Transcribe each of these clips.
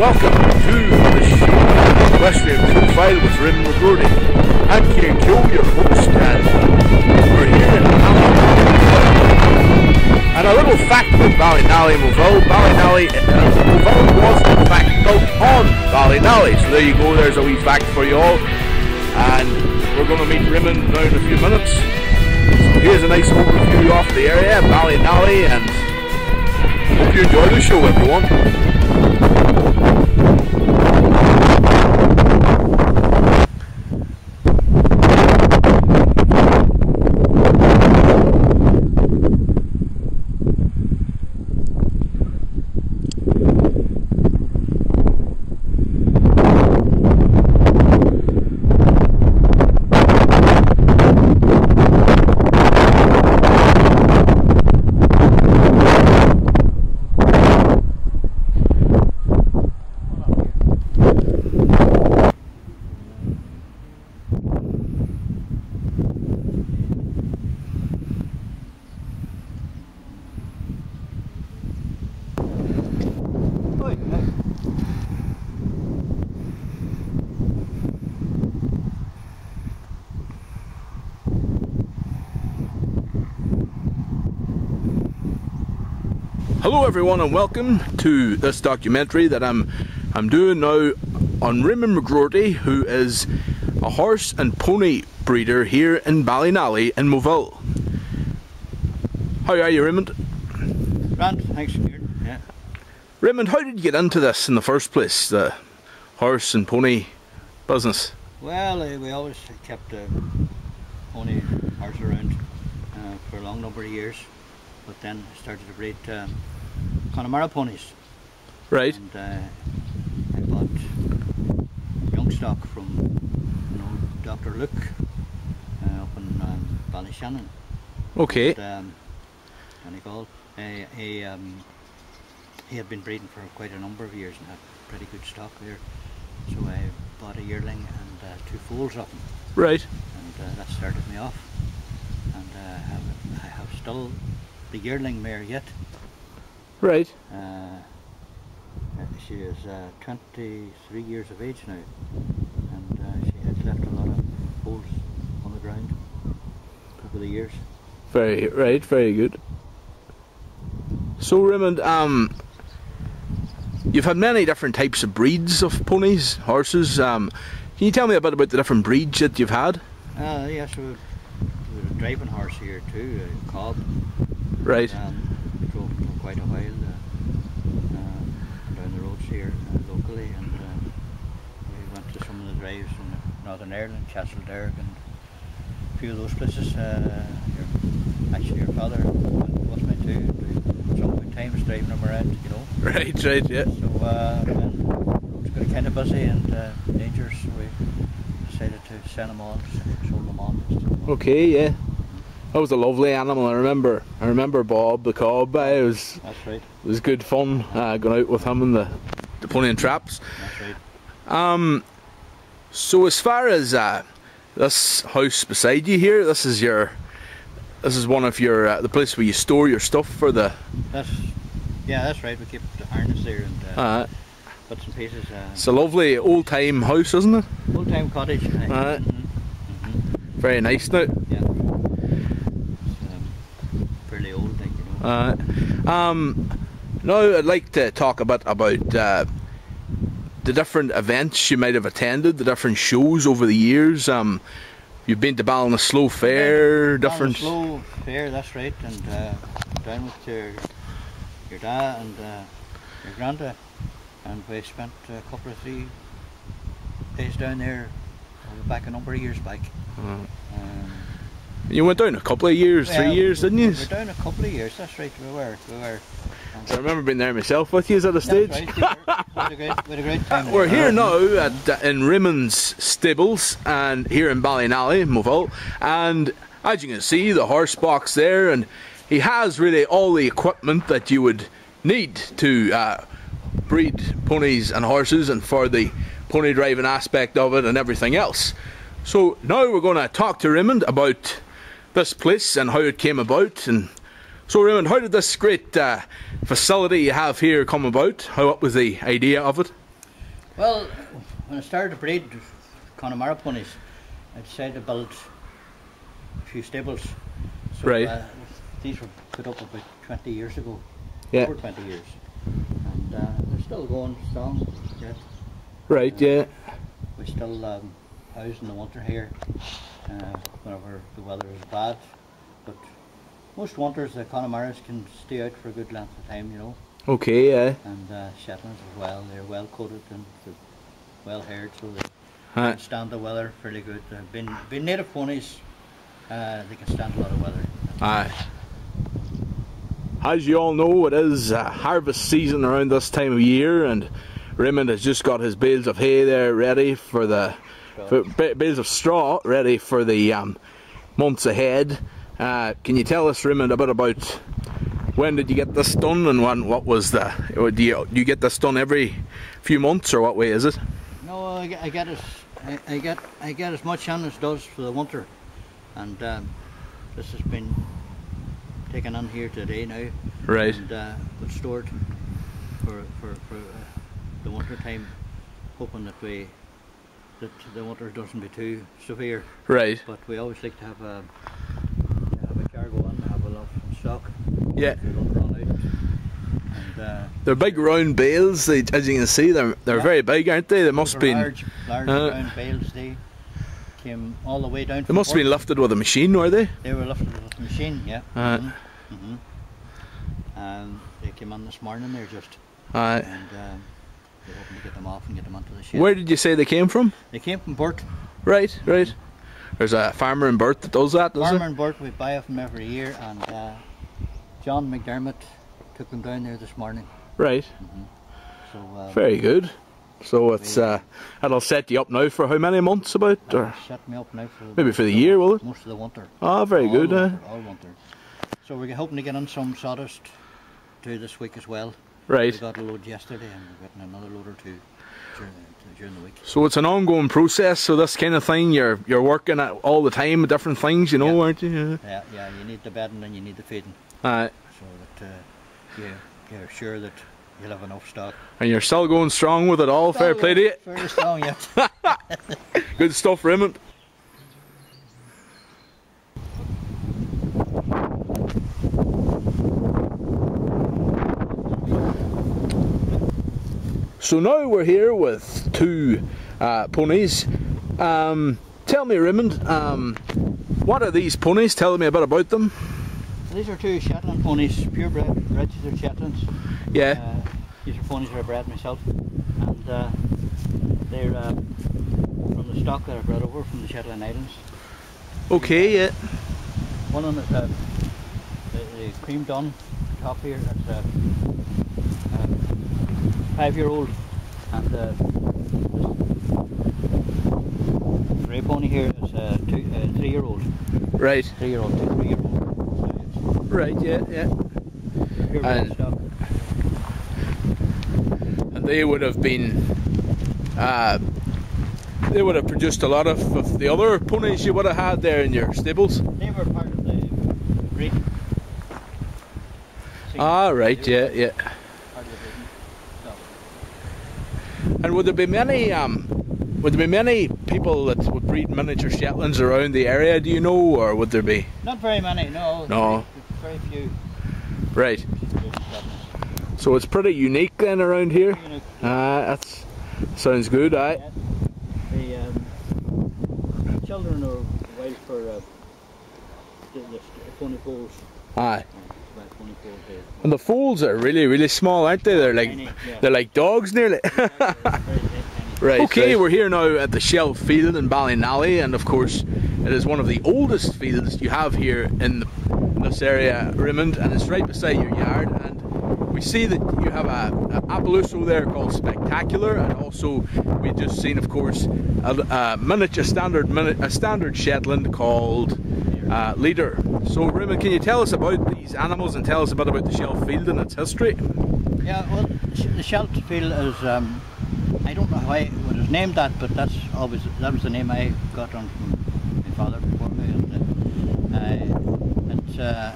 welcome to the Equestrian Profile with Raymond Mcgroarty. I'm Kieran Keogh, your host, and we're here in Ballynally. And a little fact about Ballynally, Moville. Ballynally, Moville was in fact built on Ballynally. So there you go, there's a wee fact for you all. And we're going to meet Raymond now in a few minutes. So here's a nice overview of the area, Ballynally, and hope you enjoy the show, everyone. Hello everyone and welcome to this documentary that I'm doing now on Raymond Mcgroarty, who is a horse and pony breeder here in Ballynally in Moville. How are you, Raymond? Grant, thanks, Kieran. Yeah. Raymond, how did you get into this in the first place, the horse and pony business? Well, we always kept pony horse around for a long number of years, but then I started to breed Connemara ponies. Right. And I bought young stock from Dr. Luke up in Ballyshannon. Okay. And, he had been breeding for quite a number of years and had pretty good stock there. So I bought a yearling and two foals of them. Right. And that started me off. And I have still the yearling mare yet. Right. She is 23 years of age now, and she has left a lot of holes on the ground over the years. Very good. So Raymond, you've had many different types of breeds of ponies, horses. Can you tell me a bit about the different breeds that you've had? Yes, we had a driving horse here too, a cob. Right. Drove for quite a while down the roads here locally, and we went to some of the drives in Northern Ireland, Castleberg and a few of those places. Actually your father went with me too, some good times driving them around, you know. Right, yeah. So when it got kind of busy and dangerous, so we decided to send them on, sold them on. Okay, yeah. That was a lovely animal. I remember Bob the cob. That's right. It was good fun going out with him and the pony and traps. That's right. So as far as this house beside you here, this is one of your the place where you store your stuff for the. That's right. We keep the harness there and bits and pieces. It's a lovely old time house, isn't it? Old time cottage. Very nice now. Yeah. Fairly old, I think, you know. Now I'd like to talk a bit about the different events you might have attended, the different shows over the years. You've been to Ballinasloe Fair, different. Ballinasloe Fair, that's right, and down with your dad and your granda, and we spent a couple of 3 days down there back a number of years back. You went down a couple of years, 3 years, didn't you? We were down a couple of years, that's right, we were. So I remember being there myself with you at a stage. Right, we had a great time. We're here now in Raymond's stables and here in Ballynally, Moville, and as you can see the horse box there, and he has really all the equipment that you would need to breed ponies and horses and for the pony driving aspect of it and everything else. So now we're going to talk to Raymond about this place and how it came about. And so Raymond, how did this great facility you have here come about? What was the idea of it? Well, when I started to breed Connemara ponies, I decided to build a few stables. So, Right. These were put up about 20 years ago. Yeah. Over 20 years. And they're still going strong yet. Right, yeah. We still house in the winter here whenever the weather is bad. But most winters the Connemara's can stay out for a good length of time, you know. Okay, yeah. And Shetlands as well. They're well coated and they're well haired, so they Aye. can stand the weather fairly good. Being native ponies, they can stand a lot of weather. Aye. As you all know, it is harvest season around this time of year, and Raymond has just got his bales of hay there ready for the bales of straw ready for the months ahead. Can you tell us, Raymond, a bit about when did you get this done, and what was the? Do you get this done every few months, or what way is it? No, I get as much in as it does for the winter, and this has been taken in here today now. Right. And but stored for the winter time, hoping that the winter doesn't be too severe. Right. But we always like to have a cargo on, have a lot in stock. Yeah. We don't run out. And they're big round bales. As you can see, they're yeah. very big, aren't they? They must have been large round bales. They came all the way down. They must have been lifted with a machine, were they? They were lifted with a machine, yeah. And they came in this morning. They're just Aye. and we're hoping to get them off and get them onto the shed. Where did you say they came from? They came from Burt. Right, right. There's a farmer in Burt that does that, does Farmer there? in Burt, we buy off them every year, and John McDermott took them down there this morning. Right. So very good. So it's it'll set you up now for how many months about? Or set me up now for maybe for the year, will it? Most of the winter. Ah, very good. All winter. So we're hoping to get on some sawdust too this week as well. Right. We got a load yesterday, and we're getting another load or two during the week. So it's an ongoing process. So this kind of thing, you're working at all the time with different things, you know, aren't you? Yeah. Yeah. You need the bedding and you need the feeding. Aye. So that you're sure that you'll have enough stock. And you're still going strong with it all. Fair play to you. Fairly strong, yeah. Good stuff, Raymond. So now we're here with two ponies. Tell me, Raymond, what are these ponies? Tell me a bit about them. These are two Shetland ponies, purebred registered Shetlands. Yeah. These are ponies that I bred myself, and they're from the stock that I bred over from the Shetland Islands. Okay, yeah. One of them is the cream dun top here. That's a 5-year-old, and the grey pony here is a 3-year-old. Right. 3-year-old, 3-year-old. Right, yeah. Purebred stock. And they would have been, they would have produced a lot of the other ponies you would have had there in your stables. They were part of the breed. Ah, right, yeah. Part of the breeding stock. And would there be many people that would breed miniature Shetlands around the area? Do you know, or would there be? Not very many, no. No. Very few. Right. So it's pretty unique then around here. That sounds good, aye. Yeah. The children are wild for the pony foals. Aye. And the foals are really, really small, aren't they? They're like tiny, yeah. They're like dogs nearly. Right. Okay, right. We're here now at the Shell Field in Ballynally, and of course it is one of the oldest fields you have here in this area, Raymond, and it's right beside your yard. And we see that you have a Appaloosa there called Spectacular, and also we've just seen, of course, a standard Shetland called Leader. So Raymond, can you tell us about these animals and tell us a bit about the Shell Field and its history? Yeah, well, the Shell Field is, I don't know why it was named that, but that was the name I got on from my father before me. And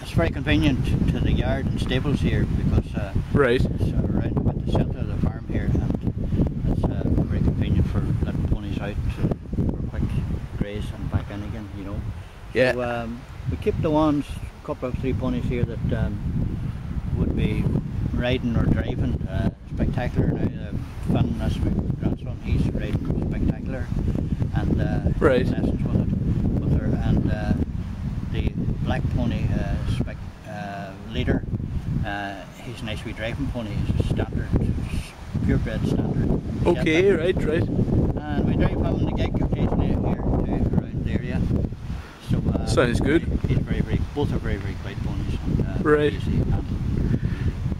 it's very convenient to the yard and stables here because right. it's around about the centre of the farm here, and it's Yeah. So, we keep the ones, a couple of 3 ponies here that would be riding or driving spectacular now. Finn, that's my grandson, he's riding spectacular and Right. lessons with her. And the black pony leader, he's a nice wee driving pony. He's a standard, purebred standard. Okay, right. And we drive him in the gig occasionally here too, around the area. So Sounds good. He's both are very quiet ponies and Right. easy to handle,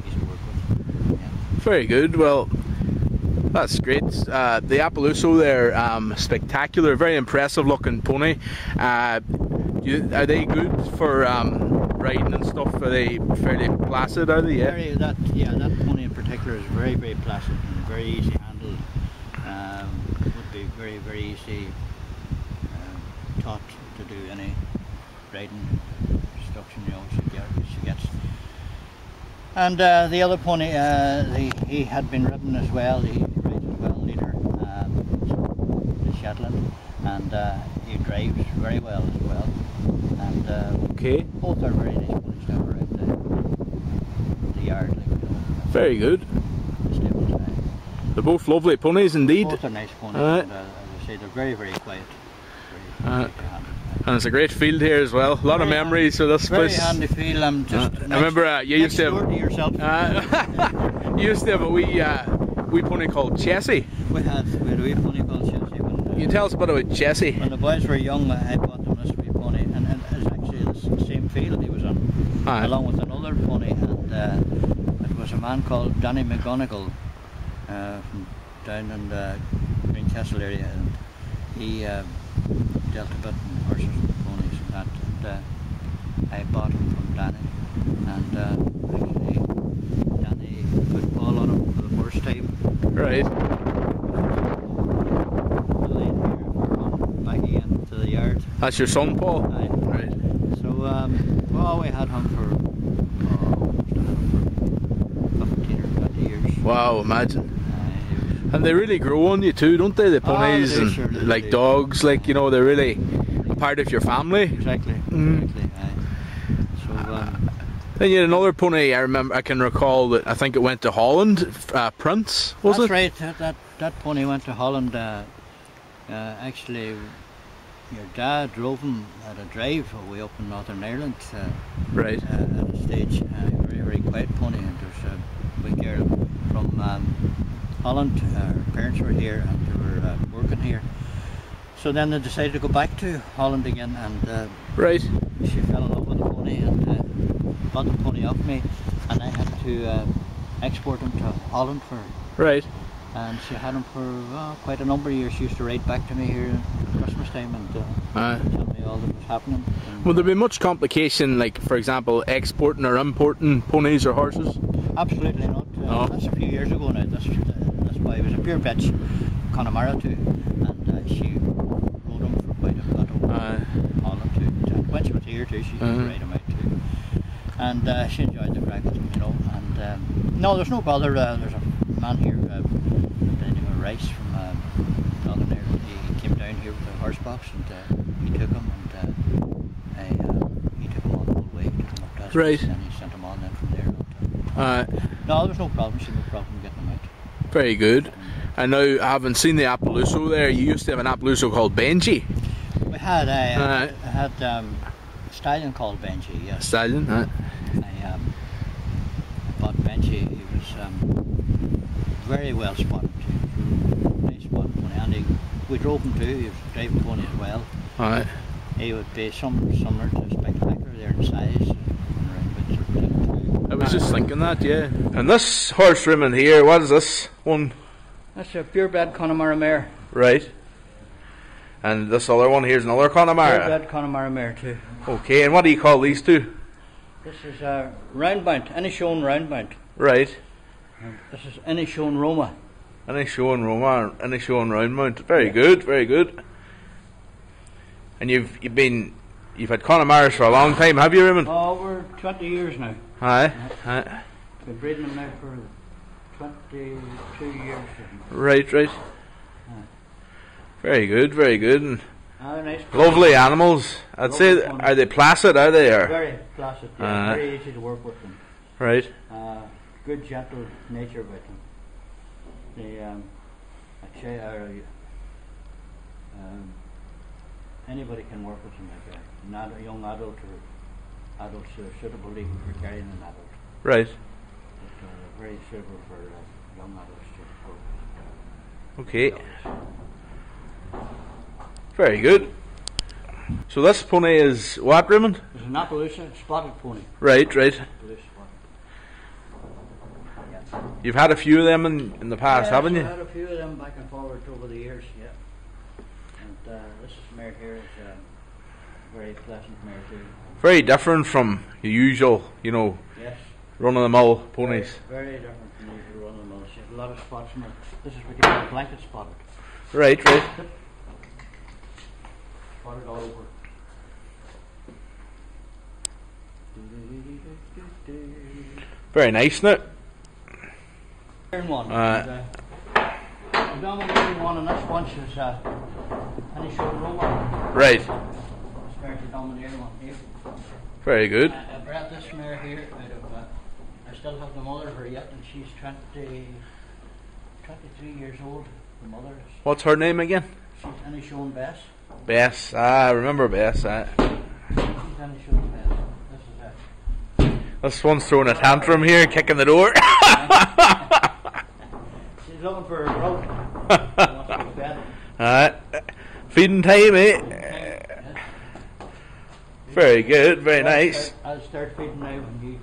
easy to work with. Yeah. Very good. Well, that's great. The Appaloosa there, spectacular, very impressive looking pony. Are they good for riding and stuff? Are they fairly placid? Are they? Yeah. That pony in particular is very placid and very easy handled. Would be very easy taught to do any riding instruction. She gets. And the other pony, he had been ridden as well. He rides as well, leader, the Shetland, and he drives very well as well. And Okay. both are very nice ponies down around the yard. Very good. The stables. They're both lovely ponies indeed. Both are nice ponies, and as I say, they're very quiet. Very easy to handle. And it's a great field here as well. A lot of memories of this Very place. handy field. I'm just. I remember you used to door to yourself. you used to have a wee pony called Chessie. We had a wee pony called Chelsea. Can you tell us a bit about Chessie? When the boys were young, I bought them this wee pony, and it's actually the same field he was on, along with another pony, and it was a man called Danny McGonigal from down in the Greencastle area, and he dealt a bit in horses and ponies and that, and I bought him from Danny, and actually Danny put a ball on him for the first time. Right. Back again to the yard. That's your son, Paul? Aye. Right. So, well, we had him for 15 or 20 years. Wow, imagine. And they really grow on you too, don't they? The ponies they and sure do, like they dogs, like, you know, they're really a part of your family. Exactly. Exactly. Aye. So, Then you had another pony. I can recall that I think it went to Holland. Prince, was that's it? right. That pony went to Holland. Actually, your dad drove him at a drive way up in Northern Ireland. Right. At a stage, very quiet pony, and there's a big girl from Holland. Her parents were here and they were working here. So then they decided to go back to Holland again, and Right. she fell in love with the pony and bought the pony off me, and I had to export him to Holland for her. Right. And she had him for quite a number of years. She used to ride back to me here at Christmas time and tell me all that was happening. And, Will there be much complication, like for example, exporting or importing ponies or horses? absolutely not. No. That's a few years ago now. That's why it was a pure bitch, Connemara too, and she rode him for quite a bit over Holland too. And when she was here too, she used to ride him out too. And she enjoyed the crack with him, you know. And no, there's no bother. There's a man here, Rice from Northern Ireland. He came down here with a horse box, and he took him, and he took him all the whole way. Took him up to Right. and he sent him on then from there. No, there's no problem. She had no problem getting him out. Very good. I know, having seen the Appaloosa there, you used to have an Appaloosa called Benji. We had I had a stallion called Benji. Yes. Stallion. I bought Benji. He was very well spotted. Nice spotted pony, and we drove him too. He was a driving pony as well. Alright. He would be similar to Spectacular there in size. I was just thinking that, yeah. And this horse Raymond here, what is this one? That's a purebred Connemara mare. Right. And this other one here's another Connemara. Purebred Connemara mare too. Okay, and what do you call these two? This is a round mount, any shown round mount. Right. And this is any shown Roma. Any showing Roma, any showing round mount. Very good, very good. And you've had Connemara's for a long time, have you, Raymond? Oh, we're 20 years now. Aye. We've been breeding them now for 22 years. Right. Very good, very good. Nice. Lovely animals. I'd Lovely say, ponies. are they placid, are they? Or? Very placid, yeah. Very easy to work with them. Right. Good, gentle nature about them. They, I'd say, anybody can work with them, like a young adult or adults who are suitable even for carrying an adult. Right. But, very suitable for young adults to work with. Okay. Very good. So this pony is what, Raymond? It's an Appaloosa spotted pony. Right, right. Appaloosa spotted. Yeah. You've had a few of them in the past, haven't you? I've had a few of them back and forward over the years, yeah. And this mare here is a very pleasant mare too. Very different from the usual, you know, Yes. run-of-the-mill ponies. Very different from the usual run-of-the-mill. She has a lot of spots in her. This is what you call blanket spotted. Right, right. Spotted all over. Very nice, isn't it? One. The dominating one, and this bunch is any short Roman. Right. This mare's the dominating one here. Very good. I bred this mare here out of. I still have the mother of her yet, and she's 23 years old. The mother is. What's her name again? She's any shown Bess. Bess. I remember Bess. She's any shown Bess. This is it. This one's throwing a tantrum here, kicking the door. She's looking for a growth. She wants to be fed. Alright. Feeding time, eh? Very good, very nice. I'll start feeding now when you.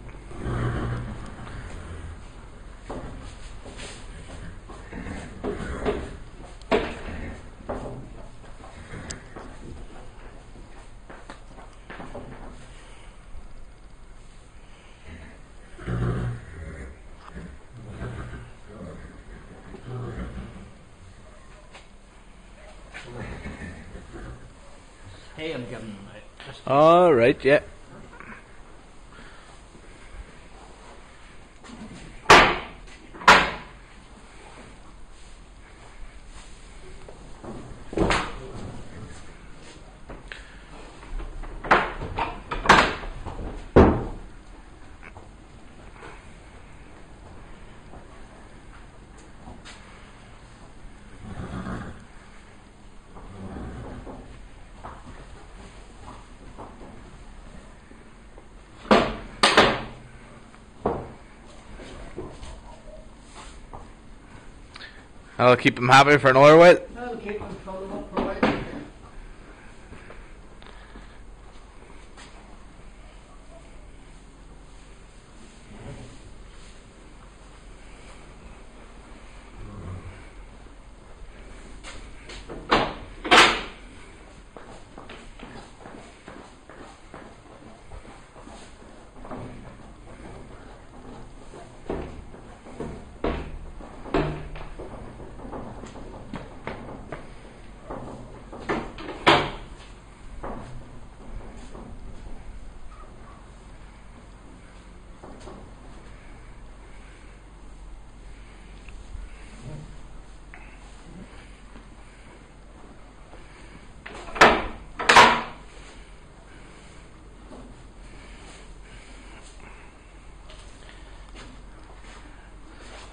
Hey, I'm giving them out. Alright, yeah. I'll keep him happy for another while. I'll keep them filling up for a while.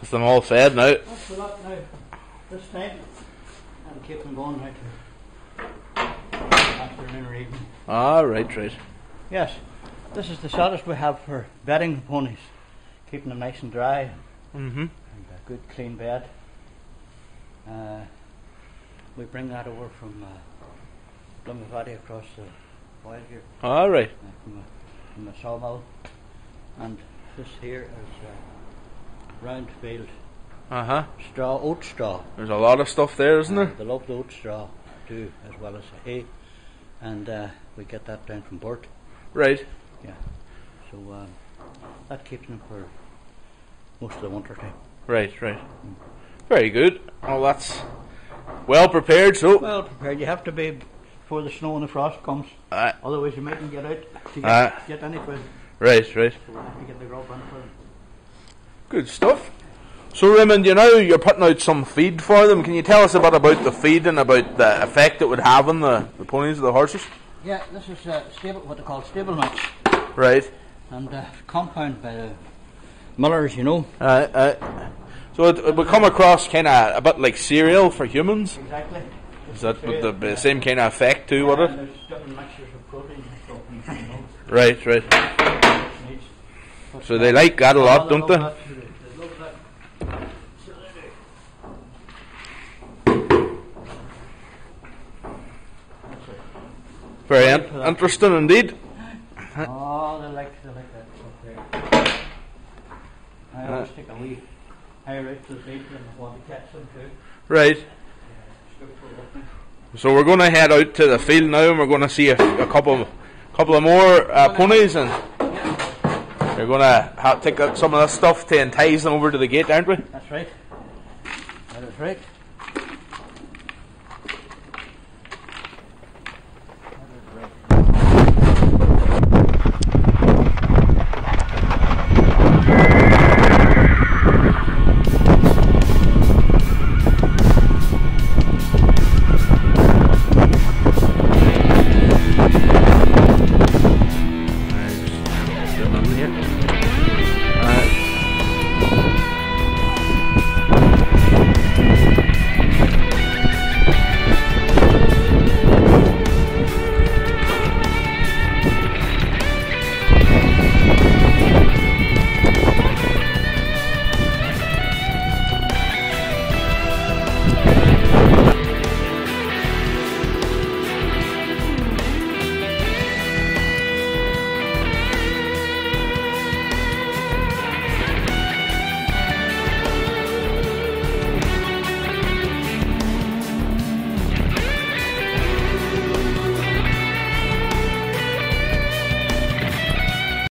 Is them all fed now? That's a lot now. This time, I'll keep them going now to afternoon or evening. Right, right. Yes, this is the saddest we have for bedding the ponies, keeping them nice and dry Mm-hmm. and a good clean bed. We bring that over from Mcgroarty across the wild here, Alright. from the sawmill, and this here is round field Uh-huh. straw, oat straw. There's a lot of stuff there, isn't there? They love the oat straw too, as well as the hay, and we get that down from Burt. Right. Yeah, so that keeps them for most of the winter time. Right, right. Very good. Well, that's well prepared, so. Well prepared. You have to be before the snow and the frost comes. Otherwise, you mightn't get out to get any food. Right, right. So we have to get the grub in for them. Good stuff. So Raymond, you know you're putting out some feed for them. Can you tell us a bit about the feed and about the effect it would have on the ponies or the horses? Yeah, this is stable, what they call stable mix. Right. And compound by the millers, you know. So it would come across kind of a bit like cereal for humans. Exactly. Is that with the same kind of effect too, would it? There's different mixtures of protein and stuff, you know. Right, right. So they like that a lot, don't they? Very interesting indeed. Oh, they like that stuff there. I always take a wee higher out to the feed and want to catch them too. Right. So we're going to head out to the field now, and we're going to see a couple of more ponies, and we're going to take some of this stuff to entice them over to the gate, aren't we? That's right. That is right.